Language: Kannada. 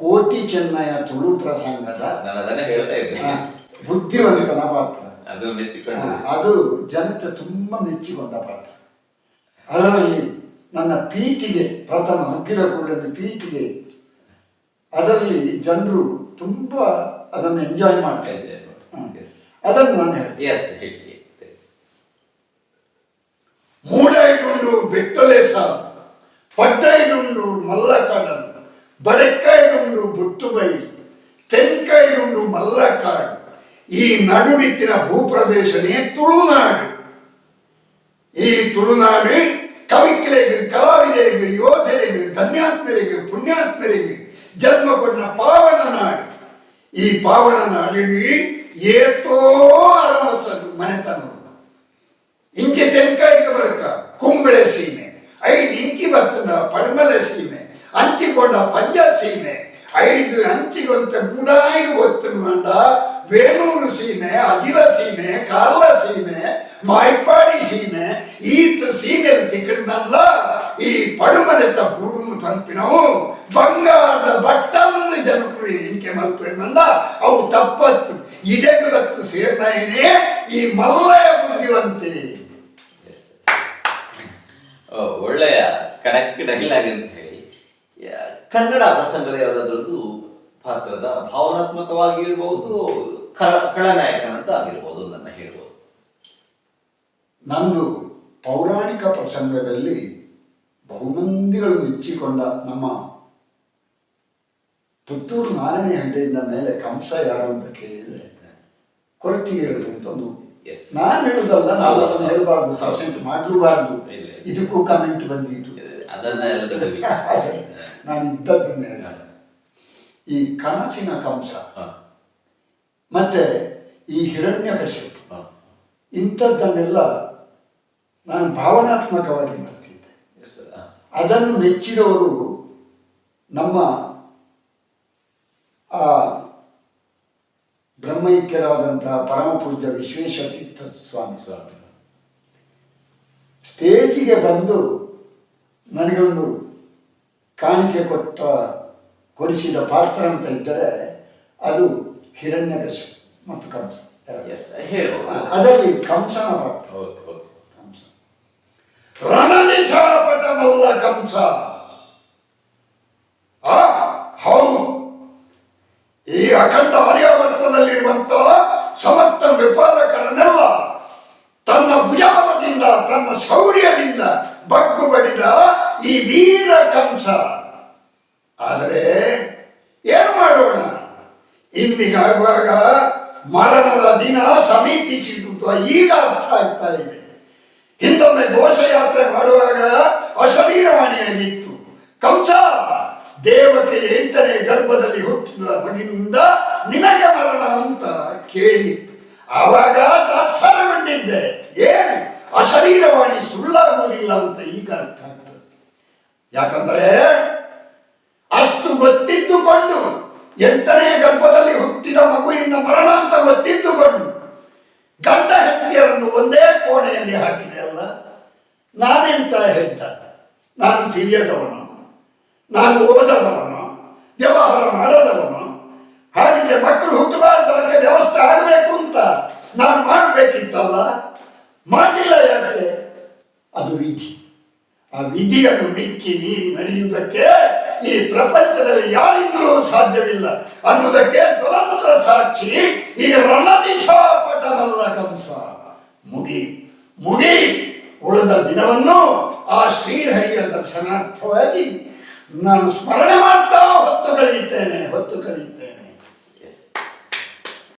ಕೋಟಿ ಚೆನ್ನಯ ತುಳು ಪ್ರಸಂಗದ ನಾನು ಅದನ್ನೇ ಹೇಳ್ತಾ ಇದ್ದೆ, ಬುದ್ಧಿವಂತನ ಪಾತ್ರ. ಅದು ಮೆಚ್ಚಿಕೊಂಡು ಅದು ಜನತೆ ತುಂಬ ಮೆಚ್ಚಿಕೊಂಡ ಪಾತ್ರ. ಅದರಲ್ಲಿ ನನ್ನ ಪೀಠಿಗೆ ಪ್ರಥಮ ನುಗ್ಗಿದ ಕೂಡಲೇ ಪೀಠಿಗೆ ಅದರಲ್ಲಿ ಜನರು ತುಂಬ ಅದನ್ನು ಎಂಜಾಯ್ ಮಾಡ್ತಾ ಇದ್ದಾರೆ. ಅದನ್ನು ನಾನು ಹೇಳಿ. ಮೂಡೈಡುಂಡು ಬೆಟ್ಟಲೇಸ, ಪಡ್ಡೈಡುಂಡು ಮಲ್ಲಕಡಲು, ಬರೆಕ್ಕೈಡುಂಡು ಬುಟ್ಟುಬೈಲು, ತೆಂಕೈಡುಂಡು ಮಲ್ಲಕಾಡು. ಈ ನಡುವಿತ್ತಿನ ಭೂಪ್ರದೇಶನೇ ತುಳುನಾಡು. ಈ ತುಳುನಾಡು ಕವಿಗಳಿಗೆ, ಕಲಾವಿದರಿಗೆ, ಯೋಧರಿಗೆ, ಧನ್ಯಾತ್ಮರಿಗೆ, ಪುಣ್ಯಾತ್ಮರಿಗೆ ಜನ್ಮ ಕೊಟ್ಟ ಪಾವನ ನಾಡು. ಈ ಪಾವನ ನಾಡಿಡಿ ಏತೋ ಅರವಸ ಮನೆತನ ಇಂಚೆ ತೆಂಕಾಯಿಗೆ ಬರ್ಕ ಕುಂಬಳೆ ಸೀಮೆ, 5 ಇಂಚಿ ಬರ್ತದ ಪಡಮಲೆ ಸೀಮೆ, ಹಂಚಿಕೊಂಡ ಪಂಜ ಸೀಮೆ, 5 ಹಂಚಿಗೊಂತ ಮೂಡಾಯ್ದು ಒತ್ತುಕೊಂಡ ವೇಣೂರು ಸೀಮೆ, ಅಜಿಲ ಸೀಮೆ, ಕಾರ್ಲ ಸೀಮೆ, ಮಾಯ್ಪಾಡಿ ಸೀಮೆ, ಈತ ಸೀಮೆ ತಿಕ್ಕಡಲ್ಲ. ಈ ಪಡುಮನೆತ ಬೂಡು ಪಂಪಿನವು ಬಂಗಾರದ ಬಟ್ಟಲನ್ನು ಜನಪ್ರಿಯ ಎಣಿಕೆ ಮಲ್ಪೇನಲ್ಲ. ಅವು ತಪ್ಪತ್ತು ಇದೆಗತ್ತು ಸೇರ್ನಾಯನೇ ಈ ಮಲ್ಲಯ ಬುದ್ಧಿವಂತೆ. ಒಳ್ಳೆಯ ಕಡಕ್ ಡೈಲಾಗ್ ಅಂತ ಹೇಳಿ. ಕನ್ನಡ ಪ್ರಸಂಗದ ಯಾವುದಾದ್ರದ್ದು ಪಾತ್ರದ ಭಾವನಾತ್ಮಕವಾಗಿ ಇರಬಹುದು, ಖಳನಾಯಕನಂತ ಆಗಿರ್ಬೋದು, ನನ್ನ ಹೇಳ್ಬೋದು. ನಂದು ಪೌರಾಣಿಕ ಪ್ರಸಂಗದಲ್ಲಿ ಬಹುಮಂದಿಗಳು ಮೆಚ್ಚಿಕೊಂಡ ನಮ್ಮ ಪುತ್ತೂರು ನಾರಾಯಣ ಹೆಡ್ಡೆಯಿಂದ ಮೇಲೆ ಕಂಸ ಯಾರು ಅಂತ ಕೇಳಿದರೆ ಕೊರತಿಗೆ ಹೇಳುದು ಅಂತ ಒಂದು. ನಾನು ಹೇಳುದಲ್ಲ, ನಾವು ಅದನ್ನು ಹೇಳಬಾರ್ದು, ಪ್ರೆಸೆಂಟ್ ಮಾಡಲೂಬಾರ್ದು. ಇದಕ್ಕೂ ಕಮೆಂಟ್ ಬಂದಿತ್ತು. ನಾನು ಇದ್ದದ್ದನ್ನೇ ಈ ಕನಸಿನ ಕಂಸ ಮತ್ತೆ ಈ ಹಿರಣ್ಯಕಶಿಪು ಇಂಥದ್ದನ್ನೆಲ್ಲ ನಾನು ಭಾವನಾತ್ಮಕವಾಗಿ ಮಾಡ್ತಿದ್ದೆ. ಅದನ್ನು ಮೆಚ್ಚಿದವರು ನಮ್ಮ ಆ ಬ್ರಹ್ಮೈಕ್ಯರಾದಂತಹ ಪರಮ ಪೂಜ್ಯ ವಿಶ್ವೇಶತೀರ್ಥ ಸ್ವಾಮಿ ಸ್ಟೇಜಿಗೆ ಬಂದು ನನಗೊಂದು ಕಾಣಿಕೆ ಕೊಡಿಸಿದ ಪಾತ್ರ ಅಂತ ಇದ್ದರೆ ಅದು ಹಿರಣ್ಯಕಶಿಪು ಮತ್ತು ಕಂಸ. ಅದರಲ್ಲಿ ಕಂಸನ ಪಾತ್ರ. ಕಂಸ ರಣನಿಶಾಪಟ ಮಲ್ಲ ಕಂಸ. ಹೌದು, ಈ ಅಖಂಡ ಆರ್ಯಾವರ್ತದಲ್ಲಿರುವಂತಹ ಸಮಸ್ತ ವಿಪಾಲಕರನ್ನೆಲ್ಲ ತನ್ನ ಭುಜಬಲದಿಂದ, ತನ್ನ ಶೌರ್ಯದಿಂದ ಬಗ್ಗು ಬಡಿದ ಈ ವೀರ ಕಂಸ. ಆದರೆ ಏನು ಮಾಡೋಣ, ಇಂದಿಗಾಗುವಾಗ ಮರಣದ ದಿನ ಸಮೀಪಿಸಿದ್ದು ಈಗ ಅರ್ಥ ಆಗ್ತಾ ಇದೆ. ಹಿಂದೊಮ್ಮೆ ಘೋಷಯಾತ್ರೆ ಮಾಡುವಾಗ ಅಶರೀರವಾಣಿಯಾಗಿತ್ತು. ಕಂಸ, ದೇವತೆ 8ನೇ ಗರ್ಭದಲ್ಲಿ ಹುಟ್ಟಿದ ಮಗಿನಿಂದ ನಿನಗೆ ಮರಣ ಅಂತ ಕೇಳಿತ್ತು. ಆವಾಗ ತಾತ್ಸಾರಗೊಂಡಿದ್ದೆ. ಏನು ಅಶರೀರವಾಣಿ ಸುಳ್ಳಾಗುವುದಿಲ್ಲ ಅಂತ ಈಗ ಅರ್ಥ ಆಗ್ತದೆ. ಯಾಕಂದರೆ ಅಷ್ಟು ಗೊತ್ತಿದ್ದುಕೊಂಡು 8ನೇ ಗರ್ಭದಲ್ಲಿ ಹುಟ್ಟಿದ ಮಗುವಿನ ಮರಣ ಅಂತ ಗೊತ್ತಿದ್ದುಕೊಂಡು ಗಂಡ ಹೆಂಡತಿಯರನ್ನು ಒಂದೇ ಕೋಣೆಯಲ್ಲಿ ಹಾಕಿದೆ ಅಲ್ಲ. ನಾನೆಂತ ಹೆಂಡ? ನಾನು ತಿಳಿಯದವನು, ನಾನು ಓದದವನು, ವ್ಯವಹಾರ ಮಾಡದವನು. ಹಾಗಿದ್ರೆ ಮಕ್ಕಳು ಹುಟ್ಟಬಾರ್ದು, ಅದಕ್ಕೆ ವ್ಯವಸ್ಥೆ ಆಗಬೇಕು ಅಂತ ನಾನು ಮಾಡಬೇಕಿತ್ತಲ್ಲ. ಮಾಡಲಿಲ್ಲ. ಯಾಕೆ? ಅದು ವಿಧಿ. ಆ ವಿಧಿಯನ್ನು ಮಿಕ್ಕಿ ಮೀರಿ ನಡೆಯುವುದಕ್ಕೆ ಈ ಪ್ರಪಂಚದಲ್ಲಿ ಯಾರಿಂದಲೂ ಸಾಧ್ಯವಿಲ್ಲ ಅನ್ನುವುದಕ್ಕೆ ಜ್ವಲಂತ ಸಾಕ್ಷಿ ಈ ರಣನಿಶಾಪಟನಲ್ಲ ಕಂಸ. ಮುಗಿ ಉಳಿದ ದಿನವನ್ನು ಆ ಶ್ರೀಹರಿಯ ದರ್ಶನಾರ್ಥವಾಗಿ ನಾನು ಸ್ಮರಣೆ ಮಾಡ್ತಾ ಹೊತ್ತು ಕಳೆಯುತ್ತೇನೆ.